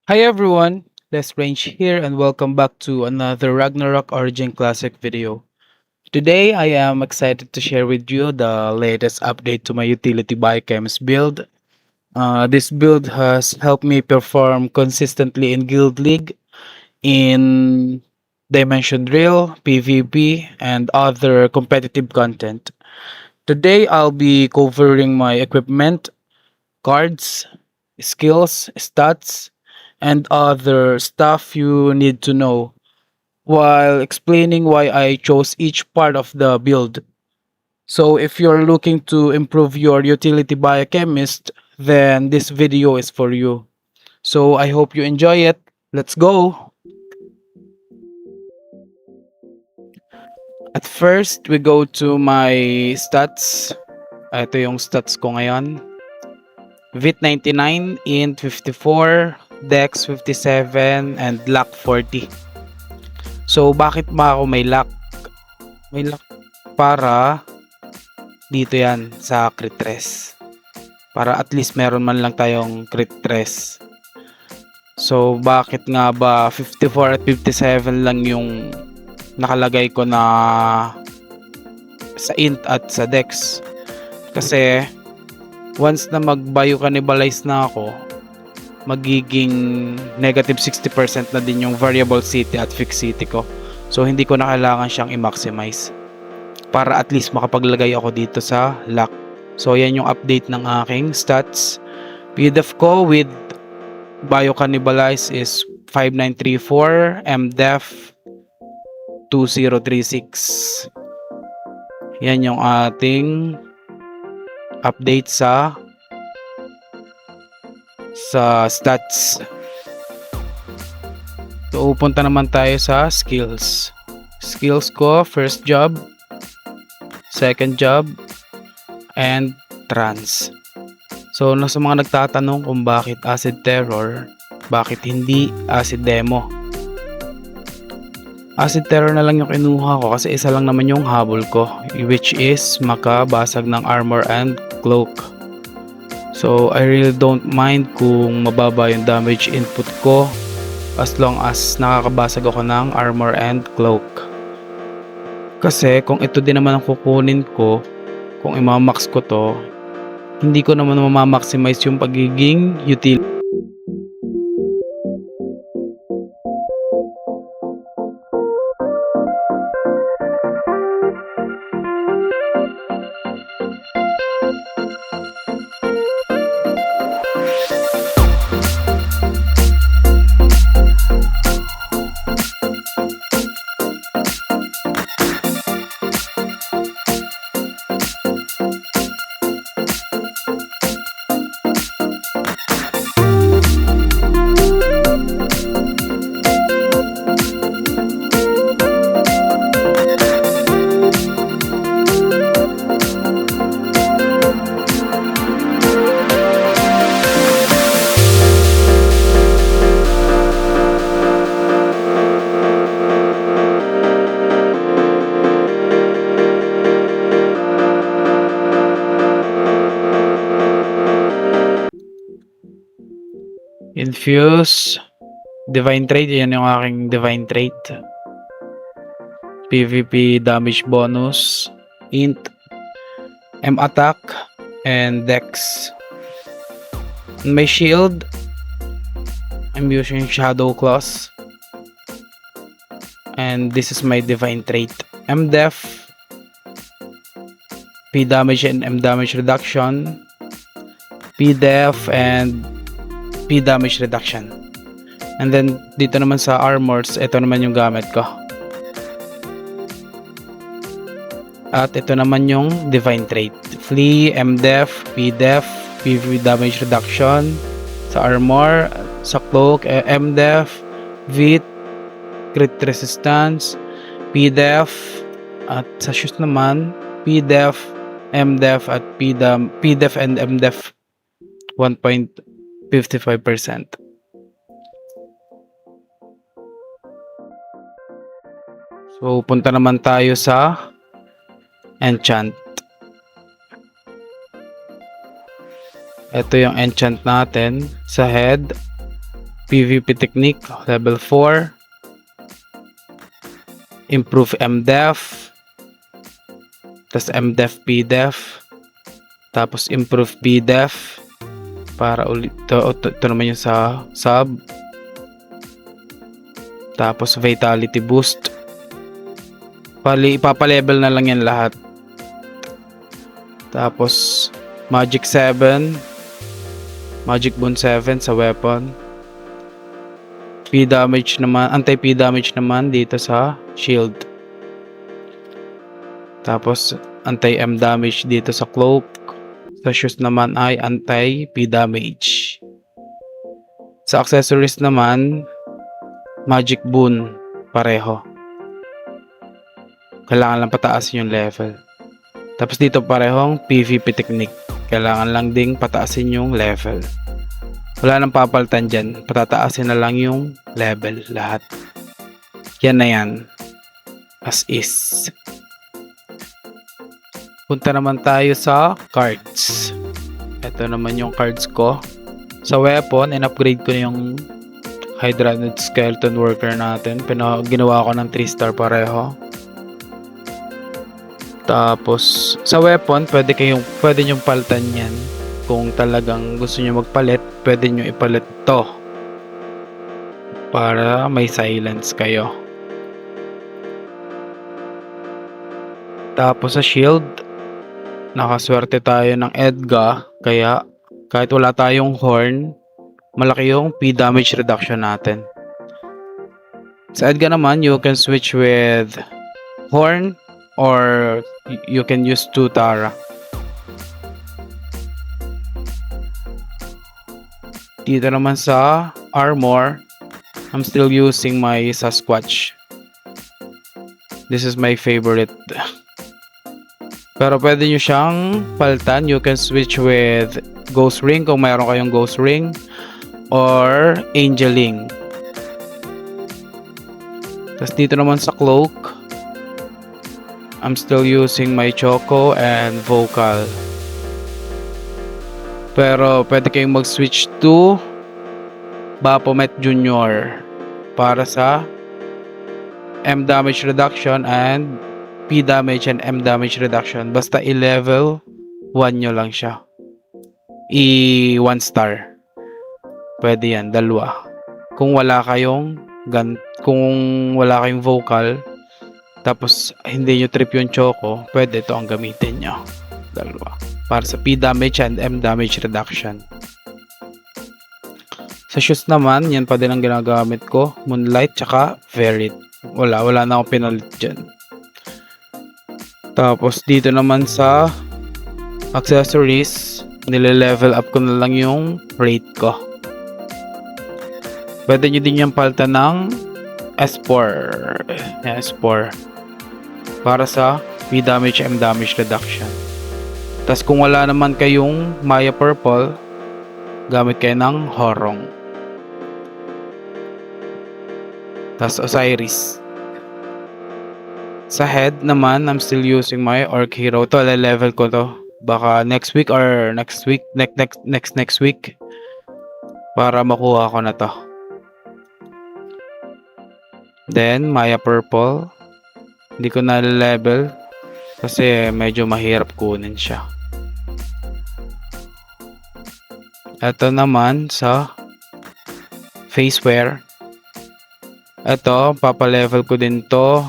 Hi everyone, Les Range here and welcome back to another Ragnarok Origin Classic video. Today I am excited to share with you the latest update to my utility biochems build. This build has helped me perform consistently in Guild League, in Dimension Drill, PvP, and other competitive content. Today I'll be covering my equipment, cards, skills, stats, and other stuff you need to know while explaining why I chose each part of the build. So if you're looking to improve your utility biochemist, then this video is for you. So I hope you enjoy it. Let's go! At first, we go to my stats. Ito yung stats ko ngayon. Vit 99, Int 54, Dex 57, and Luck 40. So, bakit ba ako may luck? May luck para dito yan sa crit res. Para at least meron man lang tayong crit res. So, bakit nga ba 54 at 57 lang yung nakalagay ko na sa int at sa dex? Kasi, once na mag-biocannibalize na ako, magiging negative 60% na din yung variable city at fixed city ko. So, hindi ko na kailangan siyang i-maximize para at least makapaglagay ako dito sa luck. So, yan yung update ng aking stats. PDEF ko with biocannibalize is 5934, MDEF 2036. Yan yung ating update sa stats. So, punta naman tayo sa skills. Skills ko, first job, second job, and trans. So, sa mga nagtatanong kung bakit acid terror, bakit hindi acid demo? Acid terror na lang yung kinuha ko kasi isa lang naman yung habol ko, which is makabasag ng armor and cloak. So, I really don't mind kung mababa yung damage input ko as long as nakakabasag ako ng armor and cloak. Kasi kung ito din naman ang kukunin ko, kung imamax ko to, hindi ko naman mamamaximize yung pagiging utility. Infuse, Divine Trait, yan yung aking Divine Trait. PvP damage bonus, Int, M attack, and Dex. My shield, I'm using Shadow Claws. And this is my Divine Trait. MDef, P damage and M damage reduction, PDef, and P damage reduction. And then dito naman sa armors, ito naman yung gamit ko. At ito naman yung Divine Trait. Flee, MDef, PDef, PV damage reduction. Sa armor, sa cloak, MDef, Vit, crit resistance, PDef, at sa shoes naman, PDef, MDef, at PDef and MDef 1.55%. So, punta naman tayo sa enchant. Ito yung enchant natin sa head. PvP technique, level 4. Improve MDef. Tapos MDef, PDef. Tapos improve PDef. Para ulit. Ito naman yung sa sub. Tapos vitality boost. Ipapalevel na lang yan lahat. Tapos Magic 7. Magic Boon 7 sa weapon. P damage naman, anti-P damage naman dito sa shield. Tapos anti-M damage dito sa cloak. Sa shoes naman ay anti-P damage. Sa accessories naman, Magic Boon pareho. Kailangan lang pataasin yung level. Tapos dito parehong PvP technique. Kailangan lang ding pataasin yung level. Wala nang papalitan dyan. Patataasin na lang yung level lahat. Yan na yan. As is. Punta naman tayo sa cards. Ito naman yung cards ko. Sa weapon, in-upgrade ko yung Hydranid Skeleton Worker natin. Ginawa ko ng 3-star pareho. Tapos, sa weapon, pwede nyo palitan yan. Kung talagang gusto nyo magpalit, pwede nyo ipalit to. Para may silence kayo. Tapos sa shield, nakaswerte tayo ng Edgar. Kaya, kahit wala tayong horn, malaki yung P damage reduction natin. Sa Edgar naman, you can switch with horn or you can use 2 Tara. Dito naman sa armor, I'm still using my Sasquatch. This is my favorite. Pero pwede nyo siyang palitan. You can switch with Ghost Ring kung mayroon kayong Ghost Ring or Angeling. Tapos dito naman sa cloak, I'm still using my Choco and Vocal. Pero pwede kayong mag-switch to Baphomet Junior para sa M damage reduction and P damage and M damage reduction. Basta i-level 1 nyo lang siya. I-1 star. Pwede yan, dalawa. Kung wala kayong vocal, tapos hindi nyo trip yung Choco, pwede ito ang gamitin nyo. Dalawa. Para sa P damage and M damage reduction. Sa shoes naman, yan pa din ang ginagamit ko. Moonlight tsaka Verit. Wala na akong pinalit dyan. Tapos dito naman sa accessories, nile-level up ko na lang yung rate ko. Pwede nyo din yung palitan ng S4. S4. Para sa P damage, M damage reduction. Tapos kung wala naman kayong Maya Purple, gamit kayo ng Horong. Tapos Osiris. Sa head naman, I'm still using my Orc Hero. To level ko to. Baka next week or next week. Next week. Para makuha ko na to. Then, Maya Purple. Hindi ko na level. Kasi medyo mahirap kunin siya. Ito naman sa Facewear. Ito, papalevel ko din to.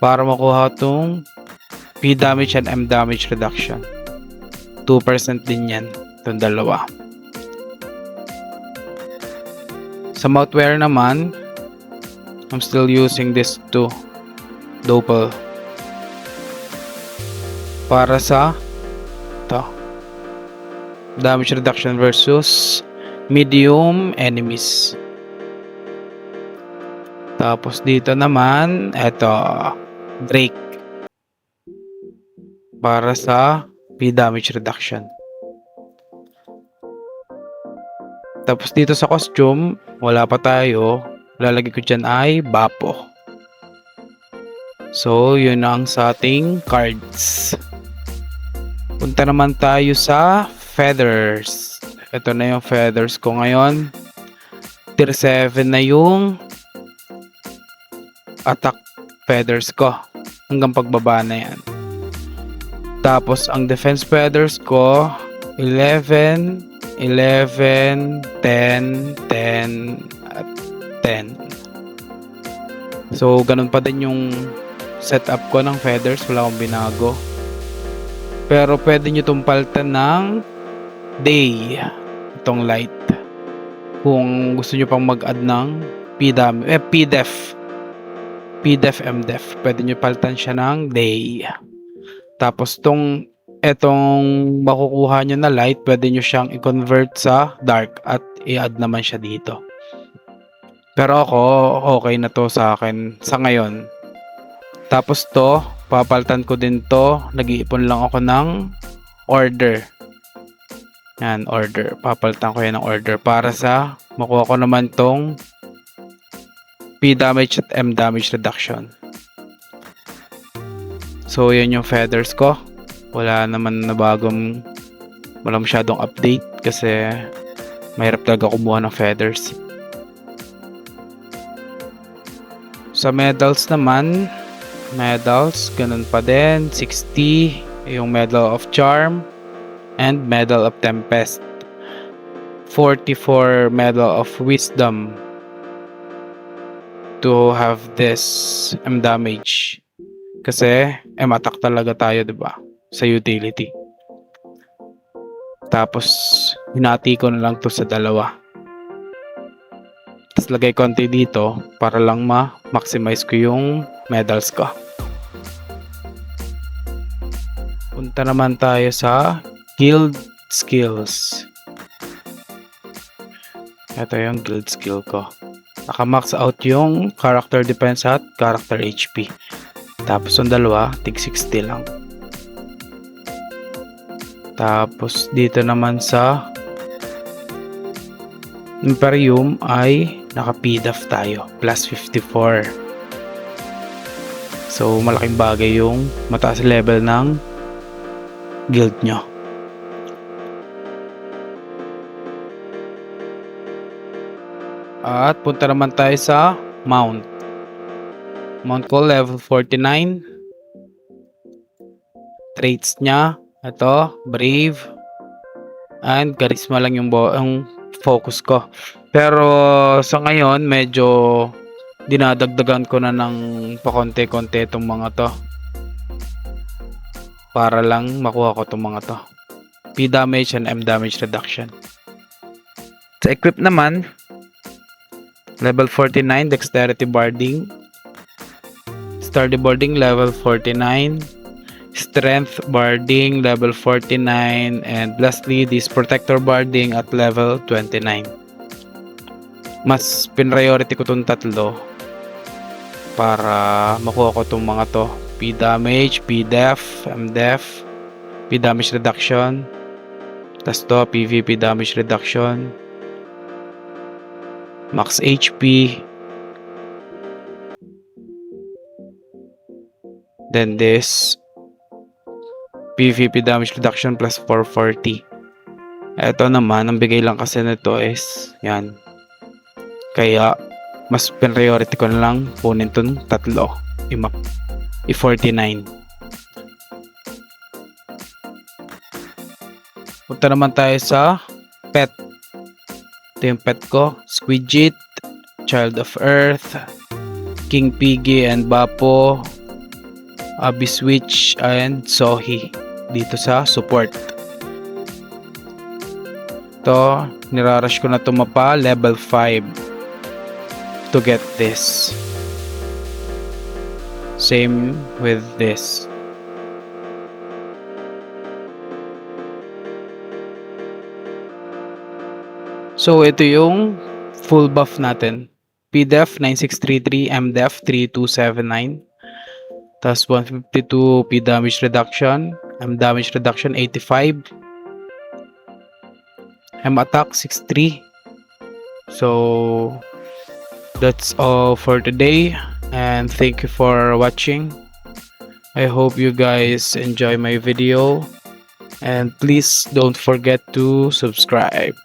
Para makuha itong P damage and M damage reduction. 2% din yan. Itong dalawa. Sa mouthwear naman, I'm still using this too. Doppel. Para sa ito. Damage reduction versus medium enemies. Tapos dito naman, ito. Drake. Para sa P damage reduction. Tapos dito sa costume, wala pa tayo. Lalagay ko dyan ay Bapo. So, yun ang sa ating cards. Punta naman tayo sa feathers. Ito na yung feathers ko ngayon. Tier 7 na yung attack feathers ko. Hanggang pagbaba na yan. Tapos ang defense feathers ko 11, 11, 10, 10, at 10. So ganun pa din yung setup ko ng feathers, wala akong binago. Pero pwede nyo itong palitan ng day, itong light. Kung gusto nyo pang mag-add ng PDEF, MDEF, pwede nyo palitan siya ng day. Tapos etong makukuha nyo na light, pwede nyo siyang i-convert sa dark at i-add naman siya dito. Pero ako, okay na to sa akin sa ngayon. Tapos papalitan ko din to. Nag-iipon lang ako ng order. Yan, order. Papalitan ko yan ng order para sa makuha ko naman tong P damage at M damage reduction. So, yan yung feathers ko. Wala naman na bagong, wala masyadong update kasi mahirap talaga kumuha ng feathers. Sa medals naman, ganun pa din, 60 yung Medal of Charm and Medal of Tempest, 44 Medal of Wisdom to have this M damage kasi M attack talaga tayo, diba, sa utility. Tapos hinati ko na lang to sa dalawa. Tapos lagay konti dito para lang ma-maximize ko yung medals ko. Punta naman tayo sa guild skills. Ito yung guild skill ko. Naka-max out yung character defense at character HP. Tapos yung dalawa, tig 60 lang. Tapos dito naman sa Imperium ay naka-PDAF tayo, plus 54. So malaking bagay yung mataas level ng guild nyo. At punta naman tayo sa mount. Mount ko level 49. Traits niya, ito, brave and charisma lang yung focus ko. Pero sa ngayon medyo dinadagdagan ko na ng pakonte-konte itong mga to para lang makuha ko itong mga to. P damage and M damage reduction. Sa equip naman, level 49 dexterity barding, sturdy barding level 49, strength barding level 49, and lastly this protector barding at level 29. Mas priority ko itong tatlo para makuha ko itong mga to. P damage, PDEF, MDEF, P damage reduction, tas to PVP damage reduction, max HP, then this PVP damage reduction plus 440. Ito naman, ang bigay lang kasi nito is yan. Kaya mas priority ko na lang kunin itong tatlo. I-49. Punta naman tayo sa pet. Ito yung pet ko. Squidget, Child of Earth, King Piggy and Bapo, Abyss Witch and Sohi. Dito sa support. Ito, nirarush ko na ito mapa level 5 to get this. Same with this. So ito yung full buff natin. PDEF 9633, MDEF 3279. Tapos 152 P damage reduction, M damage reduction 85, M attack 63. So that's all for today, and thank you for watching. I hope you guys enjoy my video, and please don't forget to subscribe.